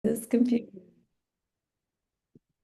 This computer.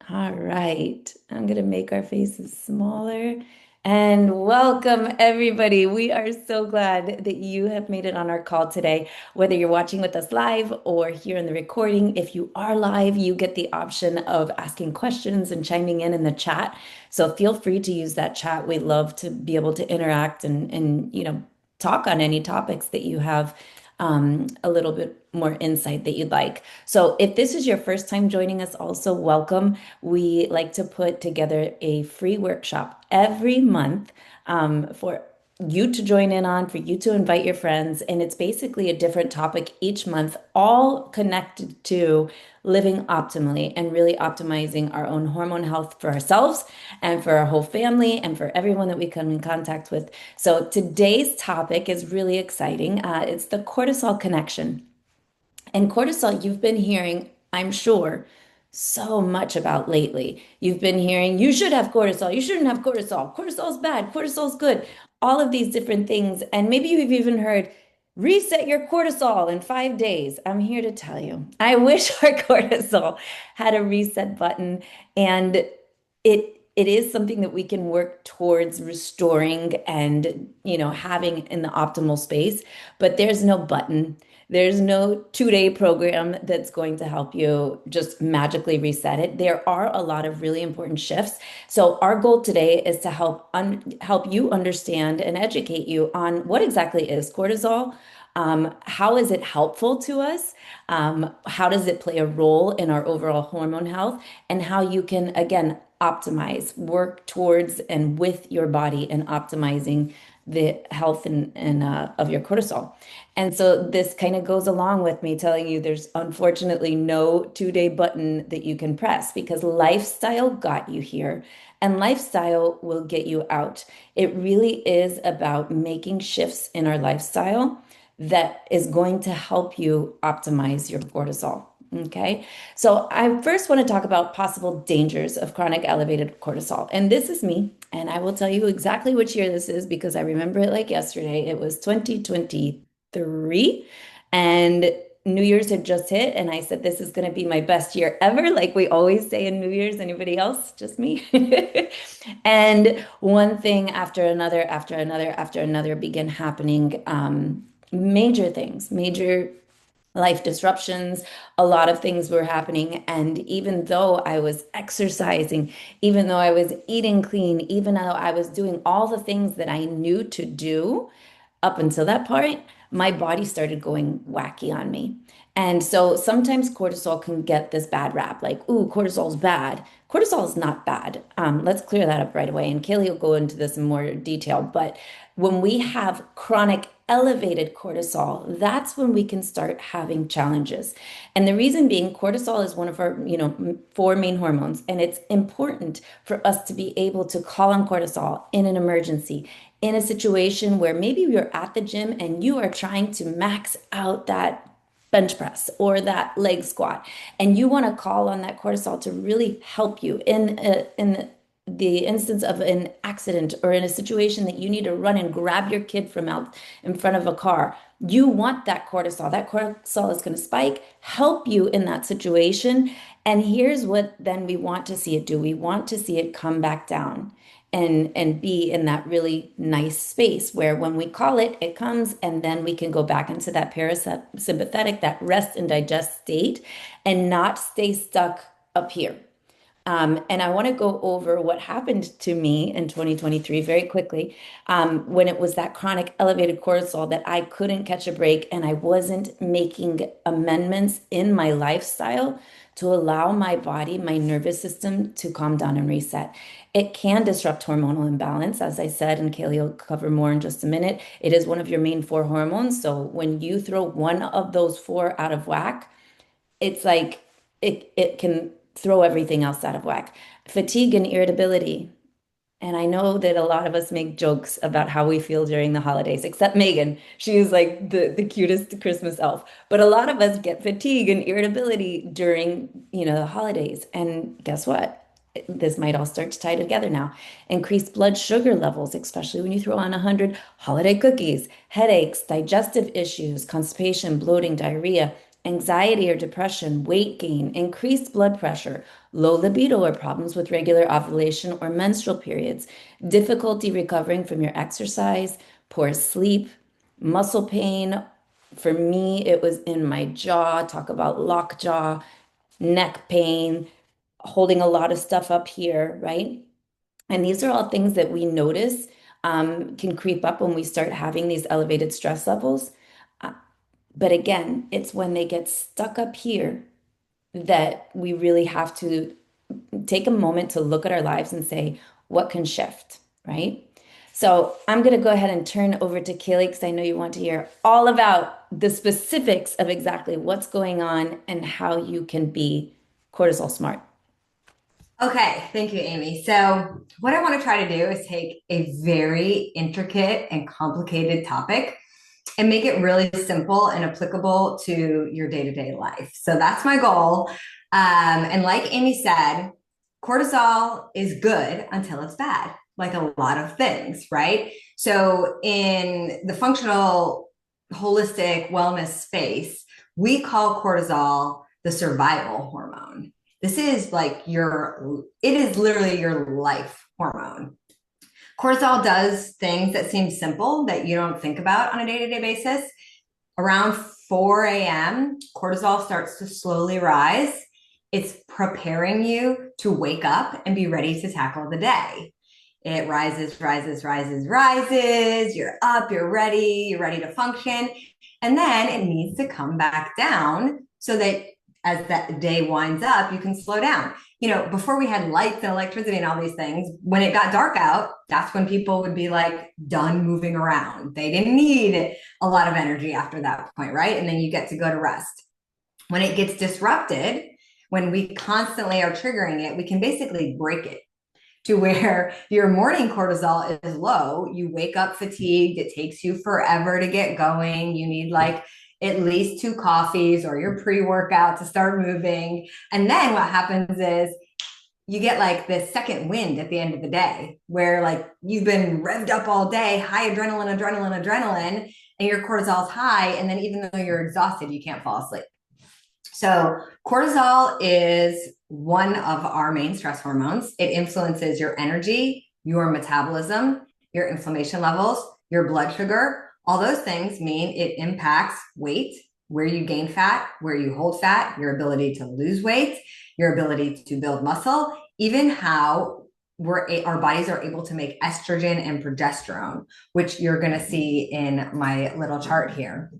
All right. I'm going to make our faces smaller. And welcome, everybody. We are so glad that you have made it on our call today. Whether you're watching with us live or here in the recording, if you are live, you get the option of asking questions and chiming in the chat. So feel free to use that chat. We love to be able to interact and talk on any topics that you have a little bit more insight that you'd like. So if this is your first time joining us, also welcome. We like to put together a free workshop every month for you to join in on, for you to invite your friends. And it's basically a different topic each month, all connected to living optimally and really optimizing our own hormone health for ourselves and for our whole family and for everyone that we come in contact with. So today's topic is really exciting. It's the cortisol connection. And cortisol, you've been hearing, I'm sure, so much about lately. You've been hearing, you should have cortisol, you shouldn't have cortisol, cortisol's bad, cortisol's good, all of these different things. And maybe you've even heard, reset your cortisol in 5 days. I'm here to tell you, I wish our cortisol had a reset button, and it is something that we can work towards restoring and having in the optimal space, but there's no button. There's no 2-day program that's going to help you just magically reset it. There are a lot of really important shifts. So our goal today is to help you understand and educate you on what exactly is cortisol. How is it helpful to us? How does it play a role in our overall hormone health? And how you can, again, optimize, work towards and with your body and optimizing the health and of your cortisol. And so this kind of goes along with me telling you there's unfortunately no 2-day button that you can press because lifestyle got you here and lifestyle will get you out. It really is about making shifts in our lifestyle that is going to help you optimize your cortisol. Okay, so I first want to talk about possible dangers of chronic elevated cortisol. And this is me, and I will tell you exactly which year this is because I remember it like yesterday. It was 2023, and New Year's had just hit, and I said, this is going to be my best year ever, like we always say in New Year's. Anybody else? Just me. And one thing after another began happening. Major things, major life disruptions, a lot of things were happening. And even though I was exercising, even though I was eating clean, even though I was doing all the things that I knew to do up until that point, my body started going wacky on me. And so sometimes cortisol can get this bad rap, like, ooh, cortisol's bad. Cortisol is not bad. Let's clear that up right away. And Kaylee will go into this in more detail. But when we have chronic elevated cortisol, that's when we can start having challenges. And the reason being, cortisol is one of our, four main hormones, and it's important for us to be able to call on cortisol in an emergency, in a situation where maybe you're at the gym and you are trying to max out that bench press or that leg squat, and you want to call on that cortisol to really help you in the instance of an accident or in a situation that you need to run and grab your kid from out in front of a car. You want that cortisol. That cortisol is going to spike, help you in that situation. And here's what then we want to see it do. We want to see it come back down and be in that really nice space where when we call it, it comes, and then we can go back into that parasympathetic, that rest and digest state, and not stay stuck up here. And I want to go over what happened to me in 2023 very quickly, when it was that chronic elevated cortisol that I couldn't catch a break and I wasn't making amendments in my lifestyle to allow my body, my nervous system to calm down and reset. It can disrupt hormonal imbalance, as I said, and Kaylee will cover more in just a minute. It is one of your main four hormones. So when you throw one of those four out of whack, it's like it can throw everything else out of whack. Fatigue and irritability. And I know that a lot of us make jokes about how we feel during the holidays, except Megan. She is like the cutest Christmas elf. But a lot of us get fatigue and irritability during, the holidays. And guess what? This might all start to tie together now. Increased blood sugar levels, especially when you throw on 100 holiday cookies, headaches, digestive issues, constipation, bloating, diarrhea, anxiety or depression, weight gain, increased blood pressure, low libido or problems with regular ovulation or menstrual periods, difficulty recovering from your exercise, poor sleep, muscle pain. For me, it was in my jaw, talk about lockjaw, neck pain, holding a lot of stuff up here, right? And these are all things that we notice can creep up when we start having these elevated stress levels. Uh, but again, it's when they get stuck up here that we really have to take a moment to look at our lives and say, what can shift, right? So I'm going to go ahead and turn over to Kaylee because I know you want to hear all about the specifics of exactly what's going on and how you can be cortisol smart. Okay, thank you, Amy. So, what I want to try to do is take a very intricate and complicated topic and make it really simple and applicable to your day-to-day life. So, that's my goal. And like Amy said, cortisol is good until it's bad, like a lot of things, right? So, in the functional, holistic wellness space, we call cortisol the survival hormone. This is like it is literally your life hormone. Cortisol does things that seem simple that you don't think about on a day-to-day basis. Around 4 a.m., cortisol starts to slowly rise. It's preparing you to wake up and be ready to tackle the day. It rises, rises, rises, rises. You're up, you're ready to function. And then it needs to come back down so that as that day winds up, you can slow down. You know, before we had lights and electricity and all these things, when it got dark out, that's when people would be like done moving around. They didn't need a lot of energy after that point, right? And then you get to go to rest. When it gets disrupted, when we constantly are triggering it, we can basically break it to where your morning cortisol is low. You wake up fatigued. It takes you forever to get going. You need like at least 2 coffees or your pre-workout to start moving. And then what happens is you get like this second wind at the end of the day where like you've been revved up all day, high adrenaline, adrenaline, adrenaline, and your cortisol's high. And then even though you're exhausted, you can't fall asleep. So cortisol is one of our main stress hormones. It influences your energy, your metabolism, your inflammation levels, your blood sugar. All those things mean it impacts weight, where you gain fat, where you hold fat, your ability to lose weight, your ability to build muscle, even how our bodies are able to make estrogen and progesterone, which you're going to see in my little chart here.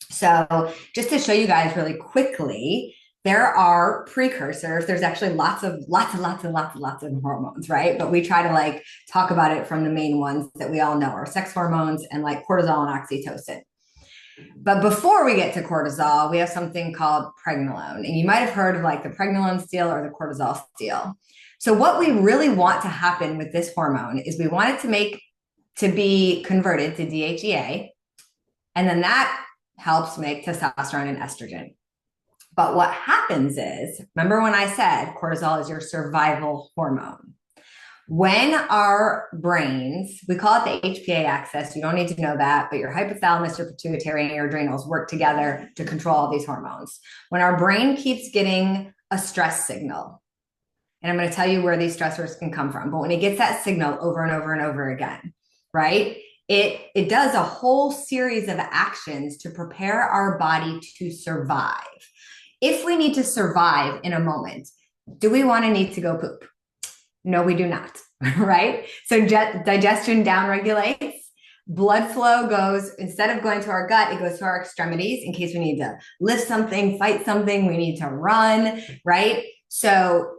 So just to show you guys really quickly, there are precursors. There's actually lots of hormones, right? But we try to like talk about it from the main ones that we all know are sex hormones and like cortisol and oxytocin. But before we get to cortisol, we have something called pregnenolone. And you might have heard of like the pregnenolone steal or the cortisol steal. So what we really want to happen with this hormone is we want it to be converted to DHEA. And then that helps make testosterone and estrogen. But what happens is, remember when I said cortisol is your survival hormone? When our brains, we call it the HPA axis, you don't need to know that, but your hypothalamus, your pituitary, and your adrenals work together to control all these hormones. When our brain keeps getting a stress signal, and I'm going to tell you where these stressors can come from, but when it gets that signal over and over and over again, right? It does a whole series of actions to prepare our body to survive. If we need to survive in a moment, do we want to need to go poop? No, we do not, right? So digestion downregulates. Blood flow goes, instead of going to our gut, it goes to our extremities in case we need to lift something, fight something, we need to run, right? So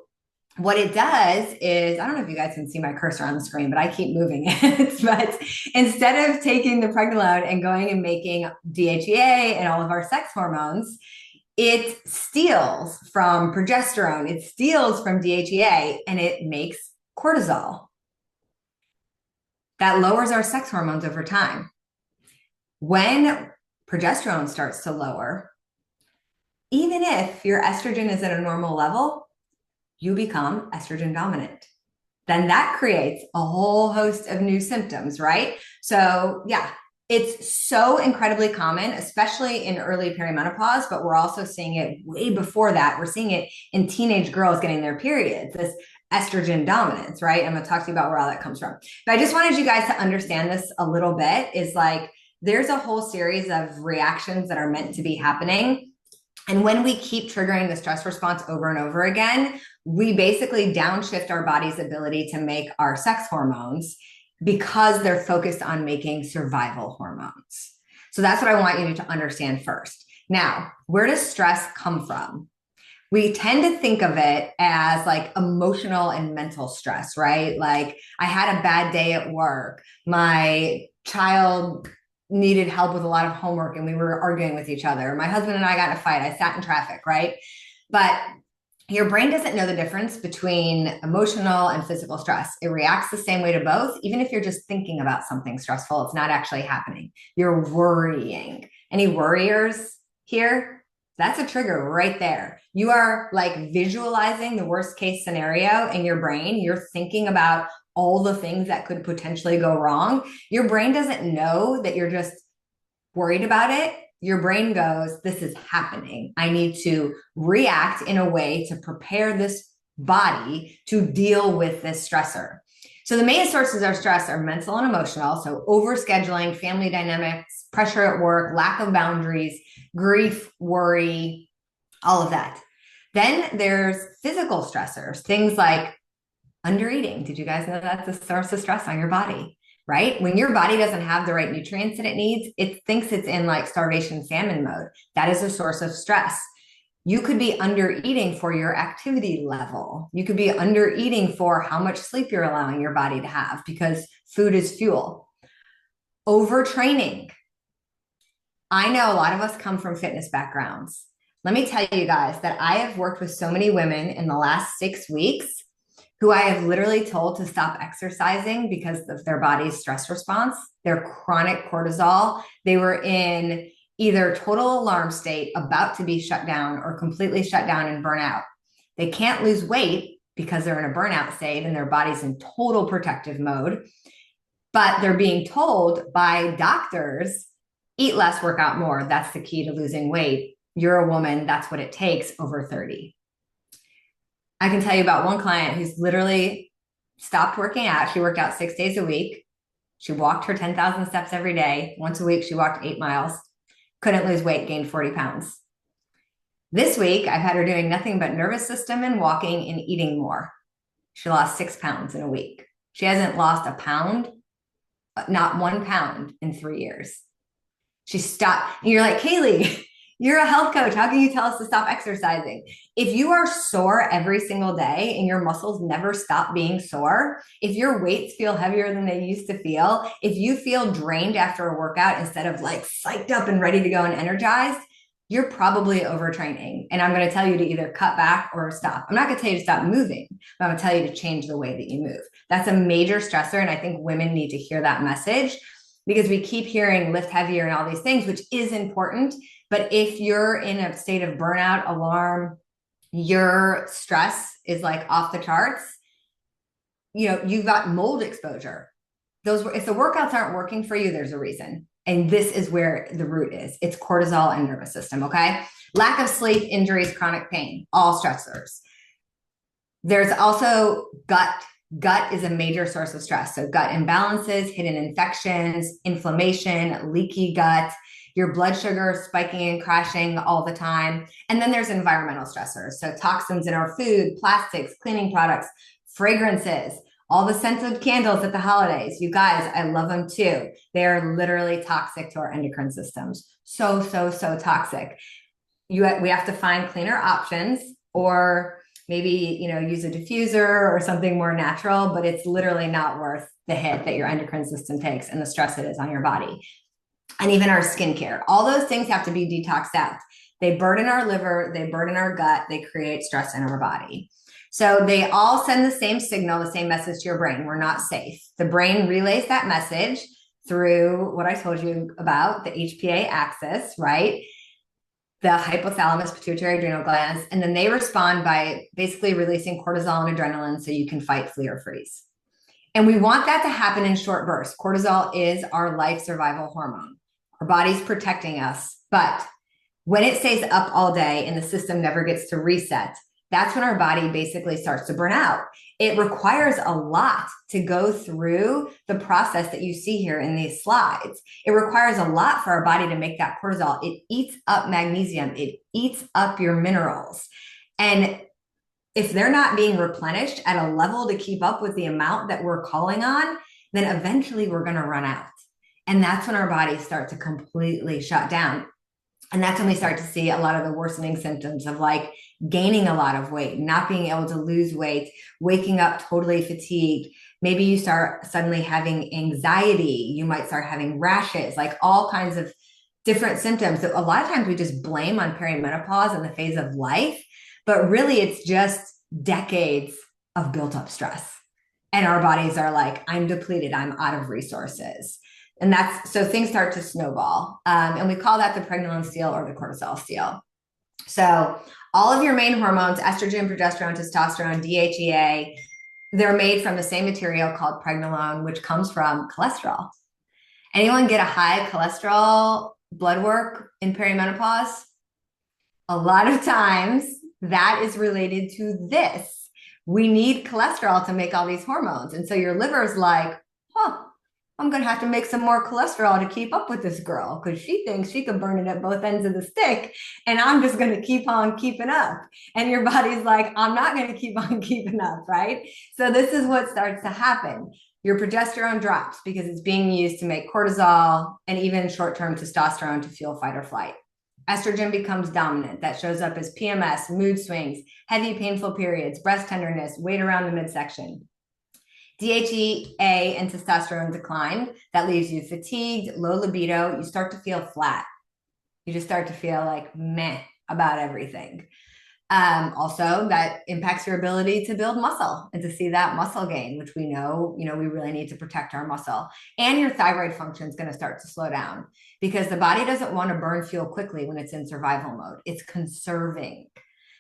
what it does is, I don't know if you guys can see my cursor on the screen, but I keep moving it. But instead of taking the pregnenolone and going and making DHEA and all of our sex hormones, it steals from progesterone, it steals from DHEA, and it makes cortisol. That lowers our sex hormones over time. When progesterone starts to lower, even if your estrogen is at a normal level, you become estrogen dominant. Then that creates a whole host of new symptoms, right? So yeah, It's so incredibly common, especially in early perimenopause, but we're also seeing it way before that. We're seeing it in teenage girls getting their periods, this estrogen dominance, right? I'm going to talk to you about where all that comes from. But I just wanted you guys to understand this a little bit is like there's a whole series of reactions that are meant to be happening. And when we keep triggering the stress response over and over again, we basically downshift our body's ability to make our sex hormones because they're focused on making survival hormones. So that's what I want you to understand first. Now, where does stress come from? We tend to think of it as like emotional and mental stress, right? Like I had a bad day at work. My child needed help with a lot of homework and we were arguing with each other. My husband and I got in a fight. I sat in traffic, right? But your brain doesn't know the difference between emotional and physical stress. It reacts the same way to both. Even if you're just thinking about something stressful, it's not actually happening. You're worrying. Any worriers here? That's a trigger right there. You are like visualizing the worst case scenario in your brain. You're thinking about all the things that could potentially go wrong. Your brain doesn't know that you're just worried about it. Your brain goes, this is happening. I need to react in a way to prepare this body to deal with this stressor. So the main sources of stress are mental and emotional. So overscheduling, family dynamics, pressure at work, lack of boundaries, grief, worry, all of that. Then there's physical stressors, things like undereating. Did you guys know that's a source of stress on your body? Right? When your body doesn't have the right nutrients that it needs, it thinks it's in like starvation famine mode. That is a source of stress. You could be under eating for your activity level. You could be under eating for how much sleep you're allowing your body to have because food is fuel. Overtraining. I know a lot of us come from fitness backgrounds. Let me tell you guys that I have worked with so many women in the last 6 weeks who I have literally told to stop exercising because of their body's stress response, their chronic cortisol. They were in either total alarm state, about to be shut down, or completely shut down and burn out. They can't lose weight because they're in a burnout state and their body's in total protective mode. But they're being told by doctors, eat less, work out more. That's the key to losing weight. You're a woman, that's what it takes over 30. I can tell you about one client who's literally stopped working out. She worked out 6 days a week. She walked her 10,000 steps every day. Once a week, she walked 8 miles. Couldn't lose weight, gained 40 pounds. This week, I've had her doing nothing but nervous system and walking and eating more. She lost 6 pounds in a week. She hasn't lost a pound, not 1 pound in 3 years. She stopped. And you're like, Kaylee, you're a health coach. How can you tell us to stop exercising? If you are sore every single day and your muscles never stop being sore, if your weights feel heavier than they used to feel, if you feel drained after a workout instead of like psyched up and ready to go and energized, you're probably overtraining. And I'm going to tell you to either cut back or stop. I'm not going to tell you to stop moving, but I'm going to tell you to change the way that you move. That's a major stressor. And I think women need to hear that message because we keep hearing lift heavier and all these things, which is important. But if you're in a state of burnout, alarm, your stress is like off the charts, you've got mold exposure. If the workouts aren't working for you, there's a reason. And this is where the root is. It's cortisol and nervous system, okay? Lack of sleep, injuries, chronic pain, all stressors. There's also gut. Gut is a major source of stress. So gut imbalances, hidden infections, inflammation, leaky gut, your blood sugar spiking and crashing all the time. And then there's environmental stressors. So toxins in our food, plastics, cleaning products, fragrances, all the scented candles at the holidays. You guys, I love them too. They're literally toxic to our endocrine systems. So toxic. We have to find cleaner options or maybe, use a diffuser or something more natural, but it's literally not worth the hit that your endocrine system takes and the stress it is on your body. And even our skincare, all those things have to be detoxed out. They burden our liver, they burden our gut, they create stress in our body. So they all send the same signal, the same message to your brain. We're not safe. The brain relays that message through what I told you about, the HPA axis, right? The hypothalamus, pituitary, adrenal glands, and then they respond by basically releasing cortisol and adrenaline so you can fight, flee, or freeze. And we want that to happen in short bursts. Cortisol is our life survival hormone. Our body's protecting us. But when it stays up all day and the system never gets to reset, that's when our body basically starts to burn out. It requires a lot to go through the process that you see here in these slides. It requires a lot for our body to make that cortisol. It eats up magnesium, it eats up your minerals. And if they're not being replenished at a level to keep up with the amount that we're calling on, then eventually we're going to run out. And that's when our bodies start to completely shut down. And that's when we start to see a lot of the worsening symptoms of like gaining a lot of weight, not being able to lose weight, waking up totally fatigued. Maybe you start suddenly having anxiety. You might start having rashes, like all kinds of different symptoms that a lot of times we just blame on perimenopause and the phase of life. But really, it's just decades of built up stress. And our bodies are like, I'm depleted, I'm out of resources. And that's so things start to snowball. And we call that the pregnenolone steal or the cortisol steal. So all of your main hormones, estrogen, progesterone, testosterone, DHEA, they're made from the same material called pregnenolone, which comes from cholesterol. Anyone get a high cholesterol blood work in perimenopause? A lot of times that is related to this. We need cholesterol to make all these hormones. And so your liver's like, I'm going to have to make some more cholesterol to keep up with this girl because she thinks she can burn it at both ends of the stick. And I'm just going to keep on keeping up. And your body's like, I'm not going to keep on keeping up, right? So this is what starts to happen. Your progesterone drops because it's being used to make cortisol and even short-term testosterone to fuel fight or flight. Estrogen becomes dominant. That shows up as PMS, mood swings, heavy, painful periods, breast tenderness, weight around the midsection. DHEA and testosterone decline. That leaves you fatigued, low libido. You start to feel flat. You just start to feel like meh about everything. Also, that impacts your ability to build muscle and to see that muscle gain, which we know, we really need to protect our muscle. And your thyroid function is going to start to slow down because the body doesn't want to burn fuel quickly when it's in survival mode. It's conserving.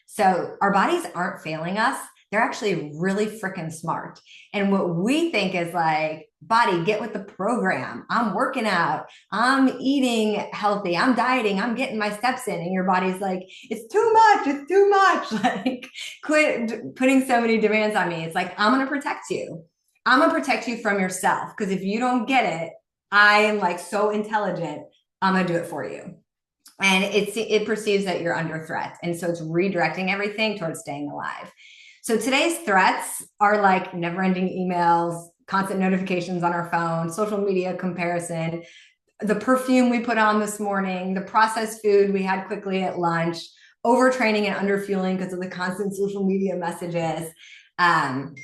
So our bodies aren't failing us. They're actually really freaking smart. And what we think is like, body, get with the program. I'm working out. I'm eating healthy. I'm dieting. I'm getting my steps in. And your body's like, it's too much. It's too much. Like, quit putting so many demands on me. It's like, I'm going to protect you. I'm going to protect you from yourself. Because if you don't get it, I am like so intelligent. I'm going to do it for you. And it perceives that you're under threat. And so it's redirecting everything towards staying alive. So today's threats are like never-ending emails, constant notifications on our phone, social media comparison, the perfume we put on this morning, the processed food we had quickly at lunch, overtraining and underfueling because of the constant social media messages. And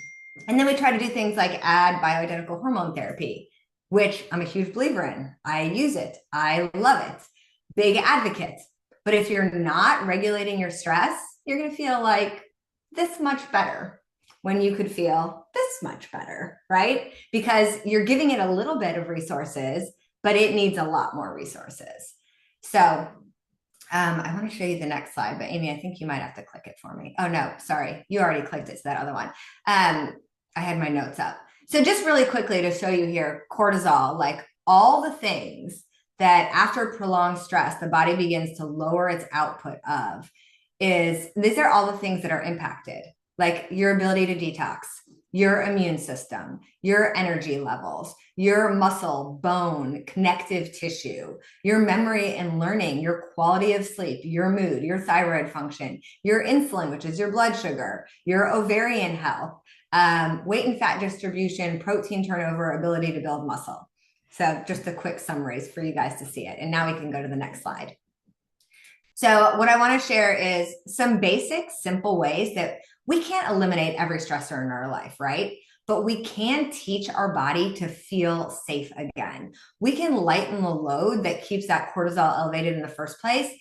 then we try to do things like add bioidentical hormone therapy, which I'm a huge believer in. I use it. I love it. Big advocate. But if you're not regulating your stress, you're going to feel like this much better when you could feel this much better, right? Because you're giving it a little bit of resources, but it needs a lot more resources. So I want to show you the next slide, but Amy, I think you might have to click it for me. Oh no, sorry. You already clicked it to that other one. I had my notes up. So just really quickly to show you here, cortisol, like all the things that after prolonged stress, the body begins to lower its output of these are all the things that are impacted, like your ability to detox, your immune system, your energy levels, your muscle, bone, connective tissue, your memory and learning, your quality of sleep, your mood, your thyroid function, your insulin, which is your blood sugar, your ovarian health, weight and fat distribution, protein turnover, ability to build muscle. So just a quick summaries for you guys to see it. And now we can go to the next slide. So what I want to share is some basic, simple ways that we can't eliminate every stressor in our life, right? But we can teach our body to feel safe again. We can lighten the load that keeps that cortisol elevated in the first place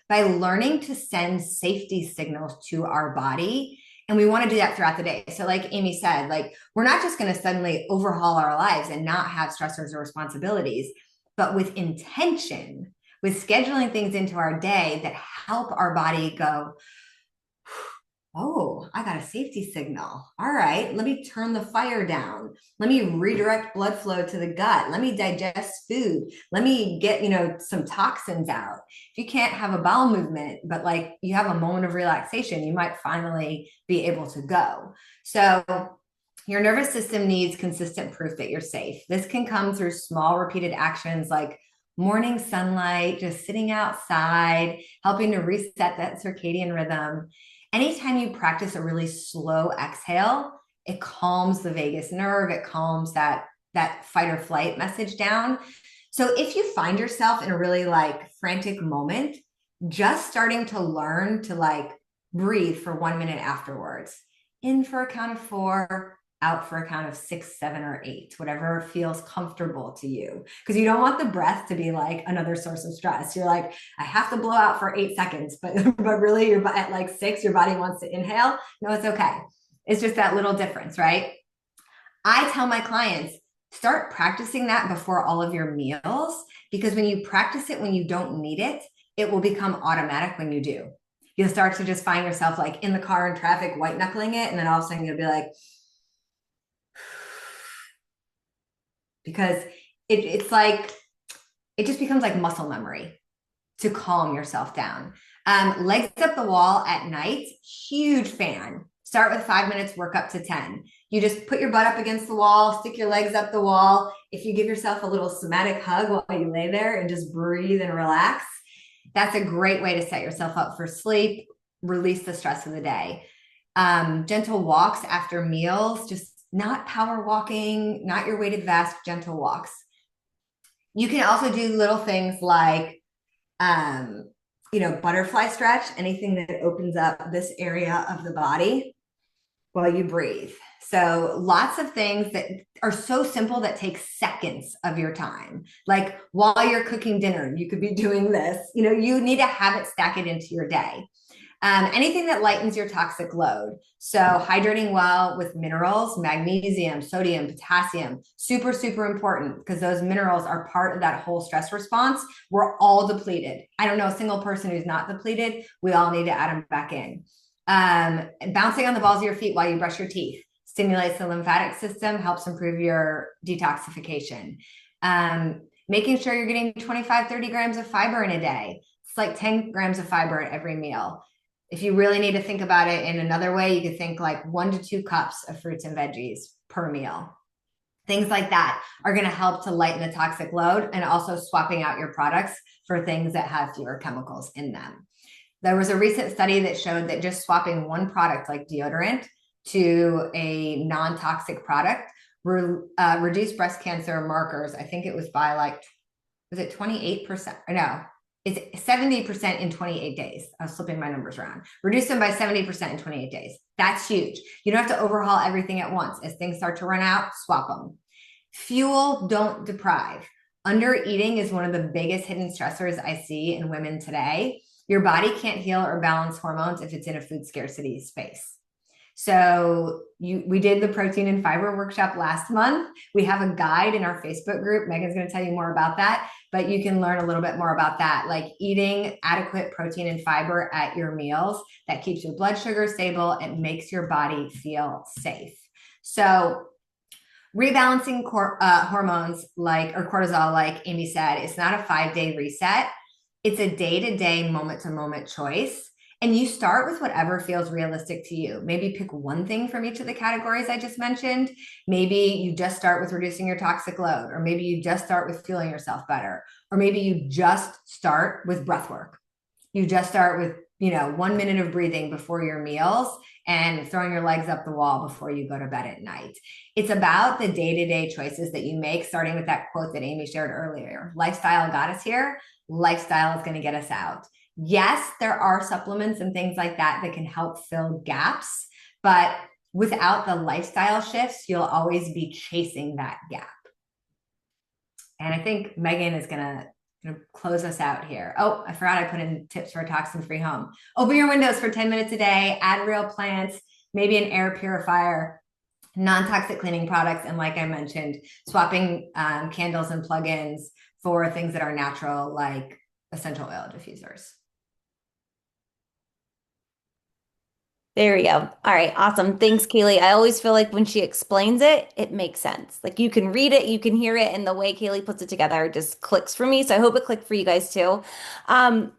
by learning to send safety signals to our body. And we want to do that throughout the day. So like Amy said, like we're not just going to suddenly overhaul our lives and not have stressors or responsibilities, but with intention, with scheduling things into our day that help our body go, Oh, I got a safety signal. All right, let me turn the fire down. Let me redirect blood flow to the gut. Let me digest food. Let me get, some toxins out. If you can't have a bowel movement, but like you have a moment of relaxation, you might finally be able to go. So, your nervous system needs consistent proof that you're safe. This can come through small repeated actions like morning sunlight, just sitting outside, helping to reset that circadian rhythm. Anytime you practice a really slow exhale, it calms the vagus nerve, it calms that fight or flight message down. So if you find yourself in a really like frantic moment, just starting to learn to like breathe for 1 minute afterwards. In for a count of 4, out for a count of 6, 7, or 8, whatever feels comfortable to you. Because you don't want the breath to be like another source of stress. You're like, I have to blow out for 8 seconds, but really you're at like 6, your body wants to inhale. No, it's okay. It's just that little difference, right? I tell my clients, start practicing that before all of your meals, because when you practice it when you don't need it, it will become automatic when you do. You'll start to just find yourself like in the car in traffic, white knuckling it. And then all of a sudden you'll be like, because it's like, it just becomes like muscle memory to calm yourself down. Legs up the wall at night, huge fan. Start with 5 minutes, work up to 10. You just put your butt up against the wall, stick your legs up the wall. If you give yourself a little somatic hug while you lay there and just breathe and relax, that's a great way to set yourself up for sleep, release the stress of the day. Gentle walks after meals, just not power walking, not your weighted vest, gentle walks. You can also do little things like um, butterfly stretch, anything that opens up this area of the body while you breathe. So lots of things that are so simple that take seconds of your time. Like while you're cooking dinner, you could be doing this. You need to have it, stack it into your day. Anything that lightens your toxic load. So hydrating well with minerals, magnesium, sodium, potassium, super, super important because those minerals are part of that whole stress response. We're all depleted. I don't know a single person who's not depleted. We all need to add them back in. Bouncing on the balls of your feet while you brush your teeth stimulates the lymphatic system, helps improve your detoxification. Making sure you're getting 25, 30 grams of fiber in a day. It's like 10 grams of fiber at every meal. If you really need to think about it in another way, you could think like 1 to 2 cups of fruits and veggies per meal. Things like that are going to help to lighten the toxic load, and also swapping out your products for things that have fewer chemicals in them. There was a recent study that showed that just swapping one product like deodorant to a non-toxic product reduced breast cancer markers. I think it was by like, was it 28%? Or no, it's 70% in 28 days. I was flipping my numbers around. Reduce them by 70% in 28 days. That's huge. You don't have to overhaul everything at once. As things start to run out, swap them. Fuel, don't deprive. Under eating is one of the biggest hidden stressors I see in women today. Your body can't heal or balance hormones if it's in a food scarcity space. So we did the protein and fiber workshop last month. We have a guide in our Facebook group. Megan's going to tell you more about that, but you can learn a little bit more about that, like eating adequate protein and fiber at your meals. That keeps your blood sugar stable. It makes your body feel safe. So rebalancing hormones or cortisol, like Amy said, it's not a 5-day reset. It's a day-to-day, moment-to-moment choice. And you start with whatever feels realistic to you. Maybe pick one thing from each of the categories I just mentioned. Maybe you just start with reducing your toxic load, or maybe you just start with feeling yourself better, or maybe you just start with breath work. You just start with 1 minute of breathing before your meals and throwing your legs up the wall before you go to bed at night. It's about the day-to-day choices that you make, starting with that quote that Amy shared earlier. Lifestyle got us here. Lifestyle is going to get us out. Yes, there are supplements and things like that that can help fill gaps, but without the lifestyle shifts, you'll always be chasing that gap. And I think Megan is going to close us out here. Oh, I forgot I put in tips for a toxin-free home. Open your windows for 10 minutes a day, add real plants, maybe an air purifier, non-toxic cleaning products, and like I mentioned, swapping candles and plugins for things that are natural, like essential oil diffusers. There we go. All right, awesome. Thanks, Kaylee. I always feel like when she explains it, it makes sense. Like you can read it, you can hear it, and the way Kaylee puts it together just clicks for me. So I hope it clicked for you guys too.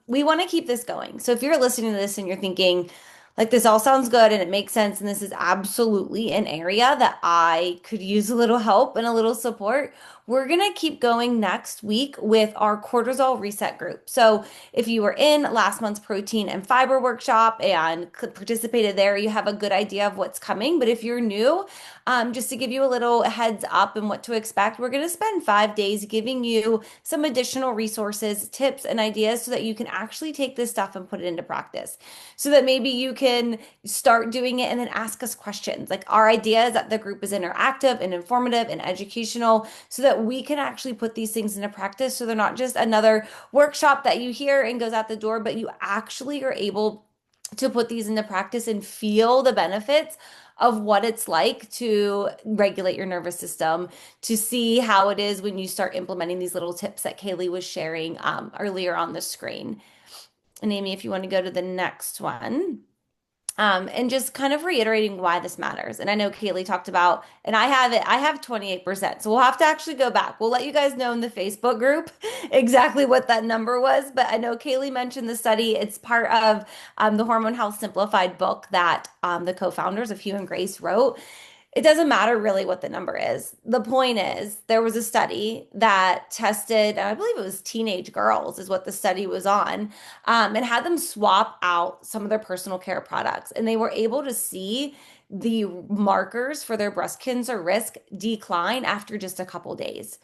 We want to keep this going. So if you're listening to this and you're thinking, like, this all sounds good and it makes sense, and this is absolutely an area that I could use a little help and a little support, we're going to keep going next week with our cortisol reset group. So if you were in last month's protein and fiber workshop and participated there, you have a good idea of what's coming. But if you're new, just to give you a little heads up and what to expect, we're going to spend 5 days giving you some additional resources, tips, and ideas so that you can actually take this stuff and put it into practice. So that maybe you can start doing it and then ask us questions. Like our idea is that the group is interactive and informative and educational so that we can actually put these things into practice so they're not just another workshop that you hear and goes out the door, but you actually are able to put these into practice and feel the benefits of what it's like to regulate your nervous system, to see how it is when you start implementing these little tips that Kaylee was sharing earlier on the screen. And Amy, if you want to go to the next one. And just kind of reiterating why this matters. And I know Kaylee talked about, and I have 28%. So we'll have to actually go back. We'll let you guys know in the Facebook group exactly what that number was. But I know Kaylee mentioned the study. It's part of the Hormone Health Simplified book that the co-founders of Hugh and Grace wrote. It doesn't matter really what the number is. The point is, there was a study that tested, I believe it was teenage girls, is what the study was on, and had them swap out some of their personal care products. And they were able to see the markers for their breast cancer risk decline after just a couple days.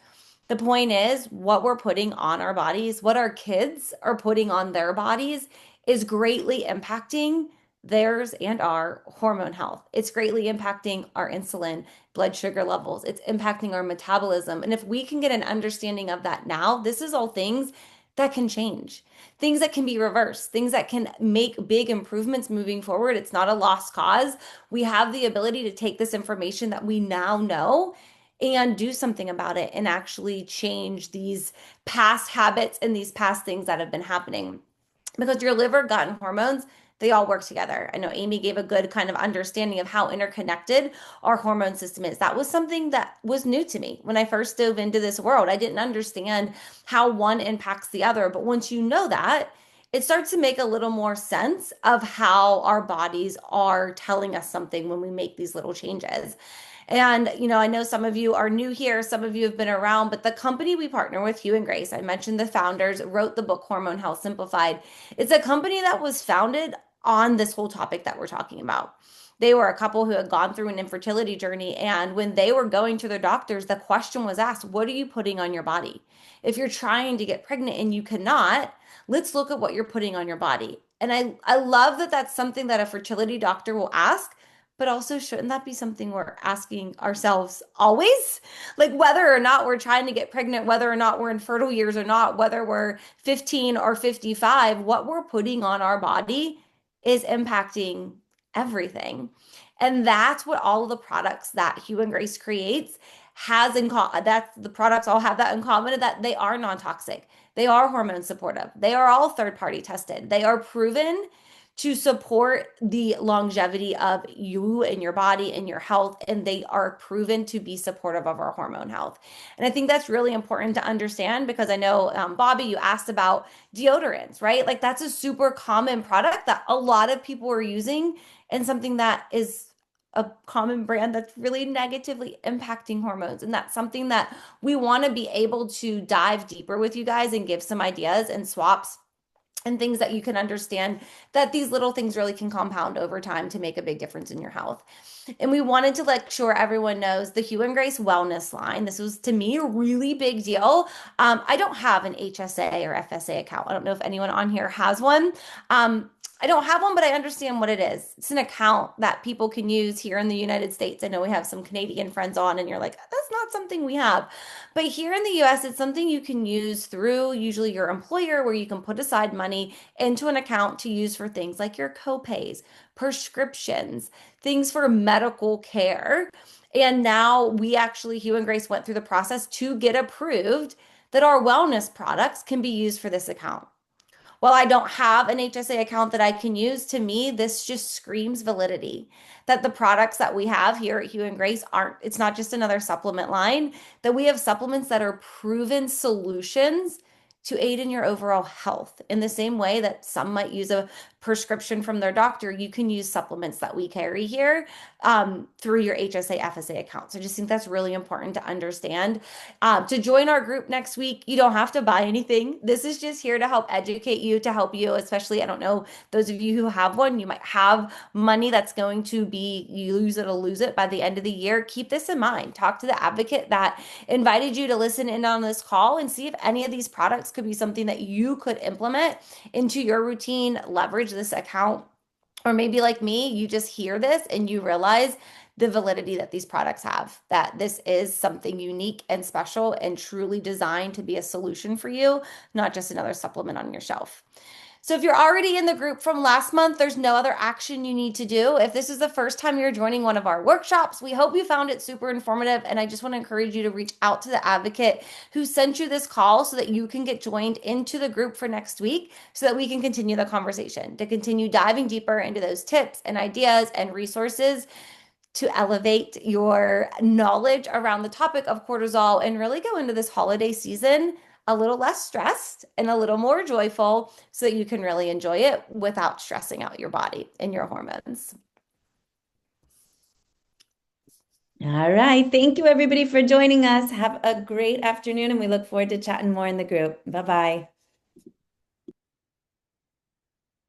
The point is, what we're putting on our bodies, what our kids are putting on their bodies, is greatly impacting theirs and our hormone health. It's greatly impacting our insulin, blood sugar levels. It's impacting our metabolism. And if we can get an understanding of that now, this is all things that can change, things that can be reversed, things that can make big improvements moving forward. It's not a lost cause. We have the ability to take this information that we now know and do something about it and actually change these past habits and these past things that have been happening. Because your liver, gut, and hormones, they all work together. I know Amy gave a good kind of understanding of how interconnected our hormone system is. That was something that was new to me when I first dove into this world. I didn't understand how one impacts the other. But once you know that, it starts to make a little more sense of how our bodies are telling us something when we make these little changes. And, I know some of you are new here, some of you have been around, but the company we partner with, Hugh and Grace, I mentioned the founders wrote the book Hormone Health Simplified. It's a company that was founded on this whole topic that we're talking about. They were a couple who had gone through an infertility journey. And when they were going to their doctors, the question was asked, what are you putting on your body? If you're trying to get pregnant and you cannot, let's look at what you're putting on your body. And I love that that's something that a fertility doctor will ask, but also shouldn't that be something we're asking ourselves always? Like whether or not we're trying to get pregnant, whether or not we're in fertile years or not, whether we're 15 or 55, what we're putting on our body is impacting everything. And that's what all of the products that Hugh and Grace creates has in common. That's the products all have that in common, that they are non-toxic. They are hormone supportive. They are all third party tested. They are proven to support the longevity of you and your body and your health, and they are proven to be supportive of our hormone health. And I think that's really important to understand because I know, Bobby, you asked about deodorants, right? Like that's a super common product that a lot of people are using and something that is a common brand that's really negatively impacting hormones. And that's something that we want to be able to dive deeper with you guys and give some ideas and swaps and things that you can understand that these little things really can compound over time to make a big difference in your health. And we wanted to let sure everyone knows the Hugh and Grace wellness line. This was to me a really big deal. I don't have an HSA or FSA account. I don't know if anyone on here has one. I don't have one, but I understand what it is. It's an account that people can use here in the United States. I know we have some Canadian friends on, and you're like, that's not something we have. But here in the US, it's something you can use through usually your employer, where you can put aside money into an account to use for things like your copays, prescriptions, things for medical care. And now we actually, Hugh and Grace went through the process to get approved that our wellness products can be used for this account. while I don't have an HSA account that I can use, to me, this just screams validity. That the products that we have here at Hue and Grace aren't, it's not just another supplement line, that we have supplements that are proven solutions to aid in your overall health. In the same way that some might use a prescription from their doctor, you can use supplements that we carry here through your HSA FSA account. So I just think that's really important to understand. To join our group next week, you don't have to buy anything. This is just here to help educate you, to help you, especially, I don't know, those of you who have one, you might have money that's going to be, you lose it or lose it by the end of the year. Keep this in mind. Talk to the advocate that invited you to listen in on this call and see if any of these products could be something that you could implement into your routine, leverage this account. Or maybe like me, you just hear this and you realize the validity that these products have, that this is something unique and special and truly designed to be a solution for you, not just another supplement on your shelf. So if you're already in the group from last month, there's no other action you need to do. If this is the first time you're joining one of our workshops, we hope you found it super informative. And I just want to encourage you to reach out to the advocate who sent you this call so that you can get joined into the group for next week so that we can continue the conversation, to continue diving deeper into those tips and ideas and resources to elevate your knowledge around the topic of cortisol and really go into this holiday season a little less stressed and a little more joyful so that you can really enjoy it without stressing out your body and your hormones. All right. Thank you, everybody, for joining us. Have a great afternoon, and we look forward to chatting more in the group. Bye bye.